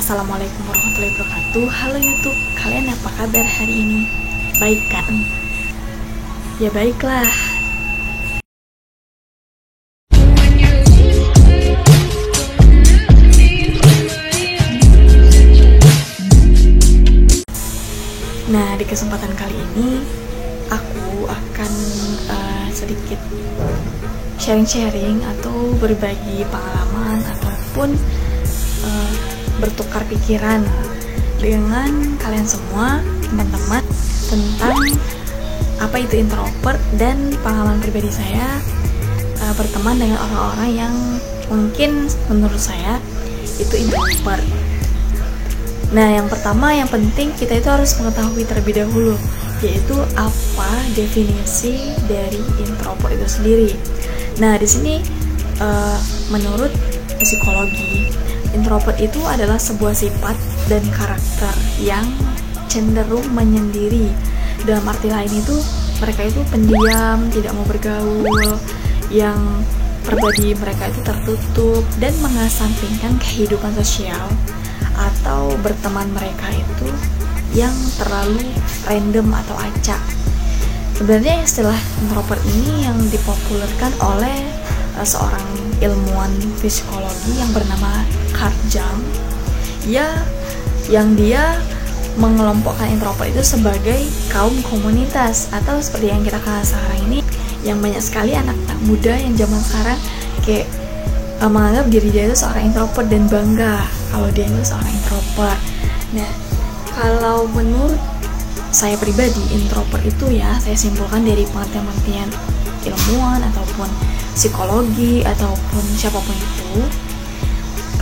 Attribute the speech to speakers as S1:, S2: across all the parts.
S1: Assalamualaikum warahmatullahi wabarakatuh. Halo YouTube, kalian apa kabar hari ini? Baik kan? Ya baiklah. Nah, di kesempatan kali ini aku akan sedikit sharing-sharing atau berbagi pengalaman ataupun bertukar pikiran dengan kalian semua, teman-teman, tentang apa itu introvert dan pengalaman pribadi saya berteman dengan orang-orang yang mungkin menurut saya itu introvert. Nah, yang pertama yang penting kita itu harus mengetahui terlebih dahulu, yaitu apa definisi dari introvert itu sendiri. Nah, di sini menurut psikologi, introvert itu adalah sebuah sifat dan karakter yang cenderung menyendiri. Dalam arti lain itu, mereka itu pendiam, tidak mau bergaul, yang pribadi mereka itu tertutup dan mengesampingkan kehidupan sosial atau berteman mereka itu yang terlalu random atau acak. Sebenarnya istilah introvert ini yang dipopulerkan oleh seorang ilmuwan psikologi yang bernama Carl Jung, yang dia mengelompokkan introvert itu sebagai kaum komunitas, atau seperti yang kita kenal sekarang ini, yang banyak sekali anak muda yang zaman sekarang kayak menganggap diri dia itu seorang introvert dan bangga kalau dia itu seorang introvert. Nah, kalau menurut saya pribadi, introvert itu ya saya simpulkan dari pengertian-pengertian ilmuwan ataupun psikologi ataupun siapapun itu.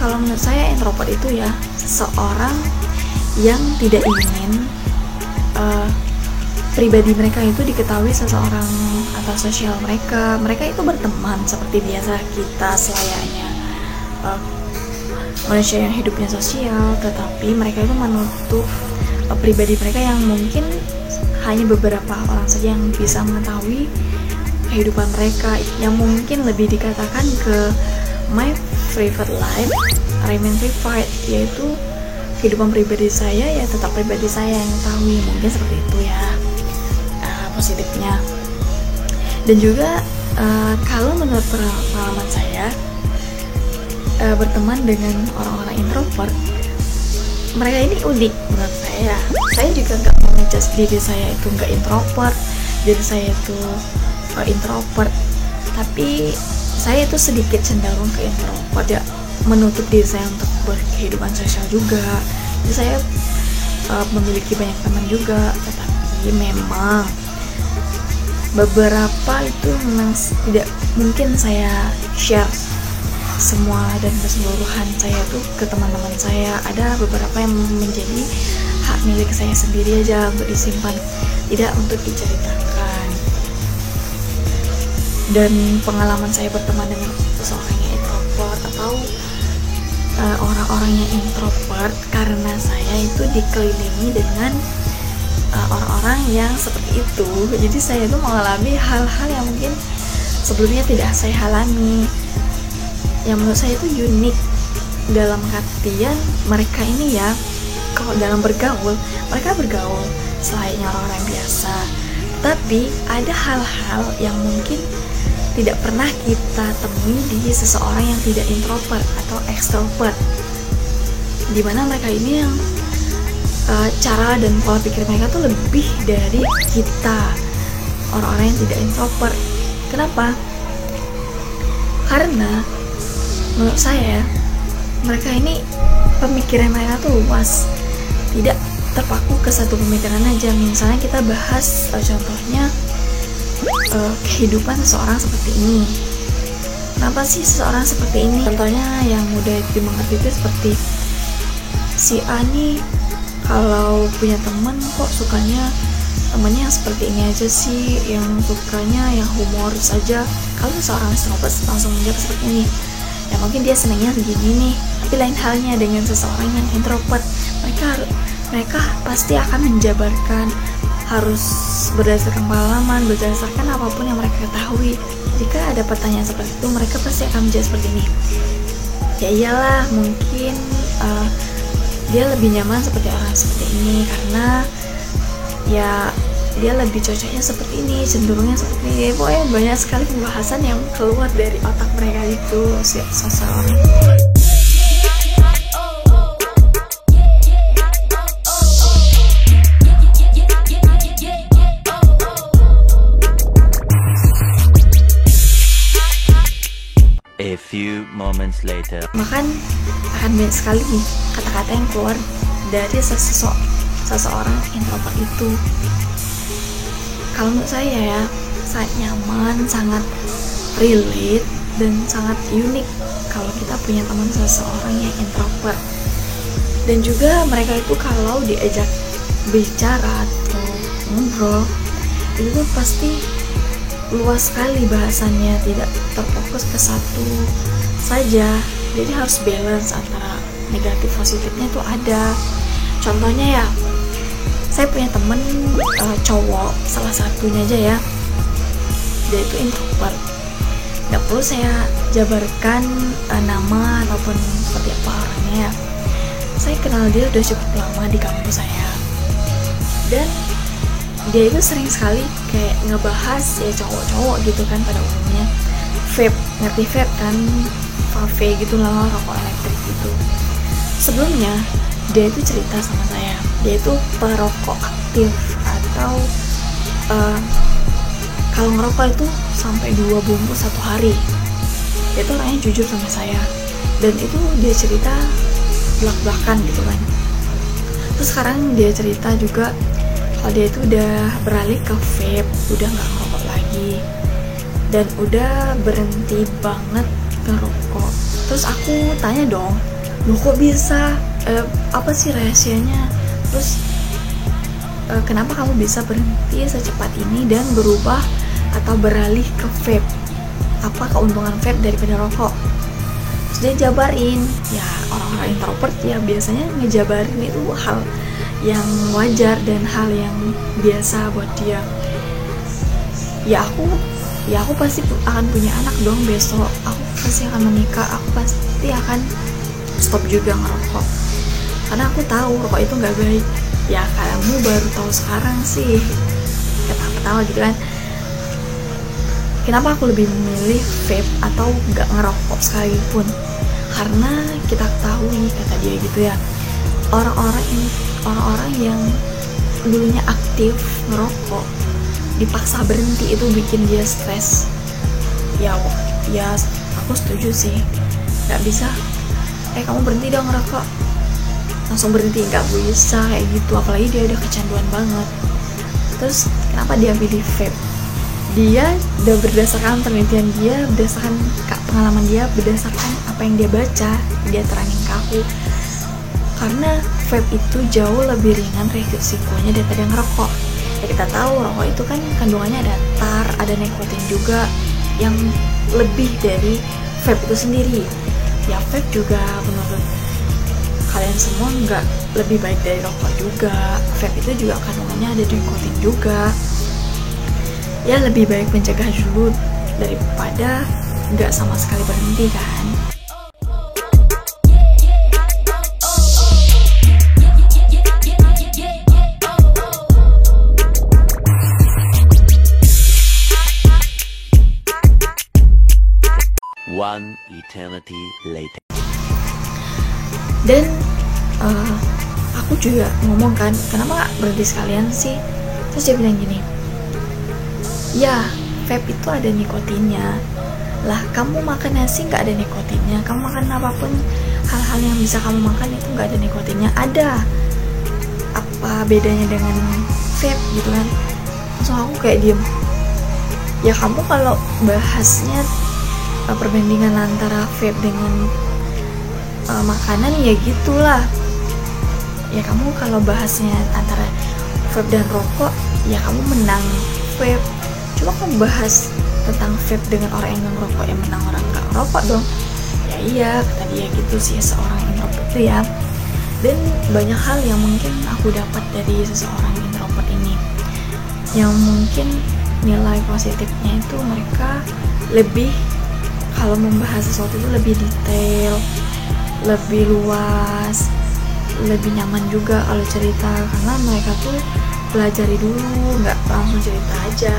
S1: Kalau menurut saya introvert itu ya seseorang yang tidak ingin pribadi mereka itu diketahui seseorang atau sosial mereka itu berteman seperti biasa kita selayaknya manusia yang hidupnya sosial, tetapi mereka itu menutup pribadi mereka yang mungkin hanya beberapa orang saja yang bisa mengetahui kehidupan mereka, yang mungkin lebih dikatakan ke my private life remain private, yaitu kehidupan pribadi saya ya tetap pribadi saya yang mengetahui, mungkin seperti itu ya positifnya. Dan juga kalau menurut pengalaman saya berteman dengan orang-orang introvert, mereka ini unik menurut saya. Saya juga nggak mau ngejudge diri saya itu nggak introvert, jadi saya itu introvert, tapi saya itu sedikit cenderung ke introvert ya, menutup diri saya untuk berkehidupan sosial juga. Jadi saya memiliki banyak teman juga, tetapi memang beberapa itu memang tidak mungkin saya share semua dan keseluruhan saya tuh ke teman-teman saya. Ada beberapa yang menjadi hak milik saya sendiri aja untuk disimpan, tidak untuk diceritakan. Dan pengalaman saya berteman dengan seseorang yang introvert atau orang-orang yang introvert, karena saya itu dikelilingi dengan orang-orang yang seperti itu. Jadi saya itu mengalami hal-hal yang mungkin sebelumnya tidak saya alami, yang menurut saya itu unik. Dalam artian mereka ini ya, kalau dalam bergaul, mereka bergaul selayaknya orang-orang biasa, tapi ada hal-hal yang mungkin tidak pernah kita temui di seseorang yang tidak introvert atau extrovert, dimana mereka ini yang cara dan pola pikir mereka tuh lebih dari kita orang-orang yang tidak introvert. Kenapa? Karena menurut saya mereka ini pemikiran mereka tuh luas, tidak terpaku ke satu pemikiran aja. Misalnya kita bahas contohnya kehidupan seseorang seperti ini. Kenapa sih seseorang seperti ini? Contohnya yang mudah dimengerti itu seperti si A nih kalau punya teman kok sukanya temannya yang seperti ini aja sih, yang sukanya yang humoris aja. Kalau seseorang extrovert langsung menjawab seperti ini, ya mungkin dia senangnya begini nih. Tapi lain halnya dengan seseorang yang introvert, mereka pasti akan menjabarkan, harus berdasarkan pengalaman, berdasarkan apapun yang mereka ketahui. Jika ada pertanyaan seperti itu, mereka pasti akan menjawab seperti ini, ya iyalah mungkin dia lebih nyaman seperti orang seperti ini karena ya dia lebih cocoknya seperti ini, cenderungnya seperti ini. Pokoknya banyak sekali pembahasan yang keluar dari otak mereka itu seseorang.
S2: A few moments later.
S1: Akan banyak sekali nih kata-kata yang keluar dari seseorang introvert itu. Kalau menurut saya ya, sangat nyaman, sangat relate, dan sangat unik kalau kita punya teman seseorang yang introvert. Dan juga mereka itu kalau diajak bicara atau ngobrol, itu tuh pasti luas sekali bahasannya, tidak terfokus ke satu saja. Jadi harus balance antara negatif positifnya tuh ada. Contohnya ya, saya punya temen cowok, salah satunya aja ya, dia itu introvert. Gak perlu saya jabarkan nama ataupun seperti apa orangnya. Saya kenal dia udah cukup lama di kampus saya, dan dia itu sering sekali kayak ngebahas ya cowok-cowok gitu kan pada umumnya vape, ngerti vape kan, vape gitu lah, rokok elektrik gitu. Sebelumnya dia itu cerita sama saya, dia itu perokok aktif atau kalau ngerokok itu sampai 2 bungkus satu hari. Dia itu orangnya jujur sama saya, dan itu dia cerita belak-belakan gitu kan. Terus sekarang dia cerita juga kalau dia itu udah beralih ke vape, udah nggak ngerokok lagi, dan udah berhenti banget ngerokok. Terus aku tanya dong, loh kok bisa? Apa sih rahasianya? Terus kenapa kamu bisa berhenti secepat ini dan berubah atau beralih ke vape? Apa keuntungan vape daripada rokok? Terus dia jabarin, ya orang-orang introvert ya biasanya ngejabarin itu hal yang wajar dan hal yang biasa buat dia. Ya aku pasti akan punya anak dong besok, aku pasti akan menikah, aku pasti akan stop juga ngerokok karena aku tahu rokok itu nggak baik. Ya kamu baru tahu sekarang sih, ketawa-ketawa gitu kan. Kenapa aku lebih memilih vape atau nggak ngerokok sekalipun? Karena kita ketahui, kata dia gitu ya, orang-orang yang dulunya aktif ngerokok dipaksa berhenti itu bikin dia stres. Ya aku setuju sih, nggak bisa kamu berhenti dong ngerokok langsung berhenti, nggak bisa kayak gitu, apalagi dia udah kecanduan banget. Terus kenapa dia pilih vape? Dia udah berdasarkan penelitian dia, berdasarkan pengalaman dia, berdasarkan apa yang dia baca, dia terangin ke aku. Karena vape itu jauh lebih ringan resikonya daripada ngerokok. Ya kita tahu rokok itu kan kandungannya ada tar, ada nikotin juga yang lebih dari vape itu sendiri. Ya vape juga menurut kalian semua nggak lebih baik dari rokok juga. Vape itu juga kandungannya ada nikotin juga. Ya lebih baik mencegah dulu daripada nggak sama sekali berhenti kan.
S2: One eternity later.
S1: Dan aku juga ngomong kan, kenapa gak berhenti sekalian sih? Terus dia bilang gini, ya vape itu ada nikotinnya. Lah kamu makan nasi gak ada nikotinnya, kamu makan apapun, hal-hal yang bisa kamu makan itu gak ada nikotinnya. Ada, apa bedanya dengan vape gitu kan? Langsung aku kayak diem. Ya kamu kalau bahasnya perbandingan antara vape dengan makanan ya gitulah. Ya kamu kalau bahasnya antara vape dan rokok, ya kamu menang vape. Coba kamu bahas tentang vape dengan orang yang ngerokok, yang menang orang nggak ngerokok dong. Ya iya, kata dia gitu sih seorang introvert itu ya. Dan banyak hal yang mungkin aku dapat dari seseorang introvert ini, yang mungkin nilai positifnya itu mereka lebih, kalau membahas sesuatu itu lebih detail, lebih luas, lebih nyaman juga kalau cerita, karena mereka tuh pelajari dulu, nggak langsung cerita aja.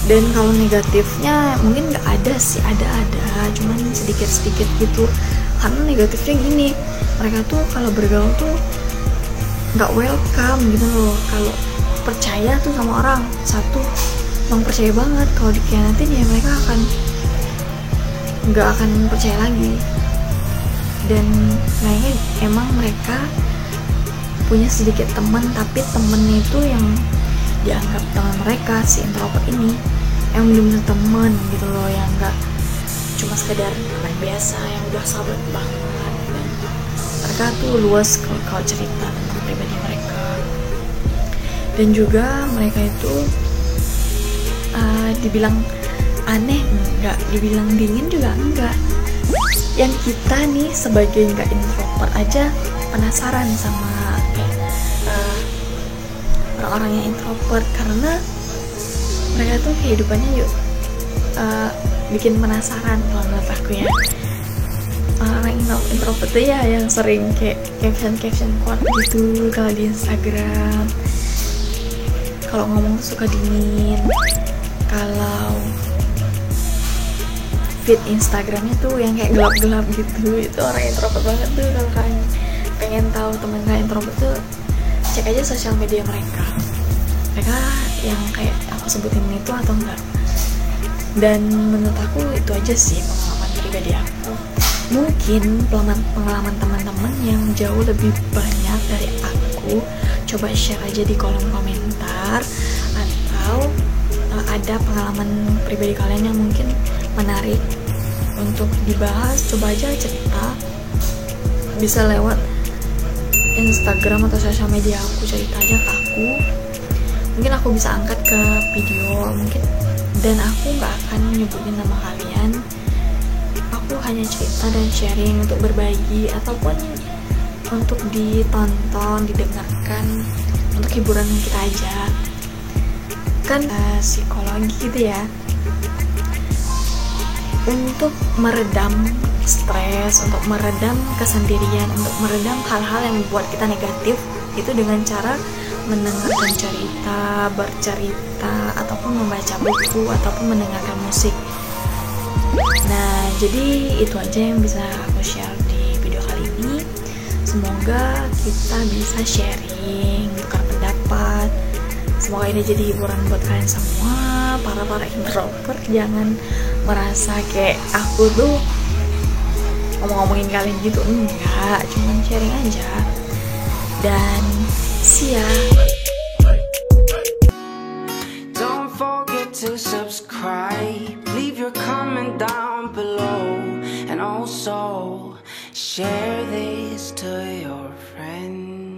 S1: Dan kalau negatifnya mungkin nggak ada sih, ada cuman sedikit gitu. Karena negatifnya gini, mereka tuh kalau bergaul tuh nggak welcome gitu loh. Kalau percaya tuh sama orang satu, emang percaya banget, kalau dikhianatin ya mereka nggak akan percaya lagi. Dan kayaknya emang mereka punya sedikit teman, tapi temennya itu yang dianggap teman mereka, si introvert ini yang bener-bener teman gitu loh, yang nggak cuma sekedar teman biasa, yang udah sahabat banget. Dan mereka tuh luas kalau cerita tentang pribadi mereka. Dan juga mereka itu dibilang aneh enggak, dibilang dingin juga enggak. Yang kita nih sebagai nggak introvert aja penasaran sama orang-orang yang introvert, karena mereka tuh kehidupannya bikin penasaran kalau menurut aku ya. Orang introvert tuh ya yang sering kayak caption quote gitu kalau di Instagram. Kalau ngomong suka dingin, kalau feed Instagramnya tuh yang kayak gelap-gelap gitu. Itu orang introvert banget tuh. Kalau kalian pengen tahu teman kalian introvert tuh, cek aja sosial media mereka yang kayak aku sebutin itu atau enggak. Dan menurut aku itu aja sih pengalaman pribadi aku. Mungkin pengalaman teman-teman yang jauh lebih banyak dari aku, coba share aja di kolom komentar, atau ada pengalaman pribadi kalian yang mungkin menarik untuk dibahas, coba aja cerita. Bisa lewat Instagram atau sosial media aku, cerita aja ke aku. Mungkin aku bisa angkat ke video, mungkin. Dan aku gak akan nyebutin nama kalian. Aku hanya cerita dan sharing untuk berbagi, ataupun untuk ditonton, didengarkan, untuk hiburan kita aja. Kan psikologi gitu ya, untuk meredam stres, untuk meredam kesendirian, untuk meredam hal-hal yang membuat kita negatif, itu dengan cara mendengarkan cerita, bercerita, ataupun membaca buku, ataupun mendengarkan musik. Nah, jadi itu aja yang bisa aku share di video kali ini. Semoga kita bisa sharing, tukar pendapat. Semoga ini jadi hiburan buat kalian semua, para introvert. Jangan merasa kayak aku tuh ngomongin kalian gitu, enggak, cuman sharing aja. Dan see ya.
S3: Don't forget to subscribe, leave your comment down below, and also share this to your friends.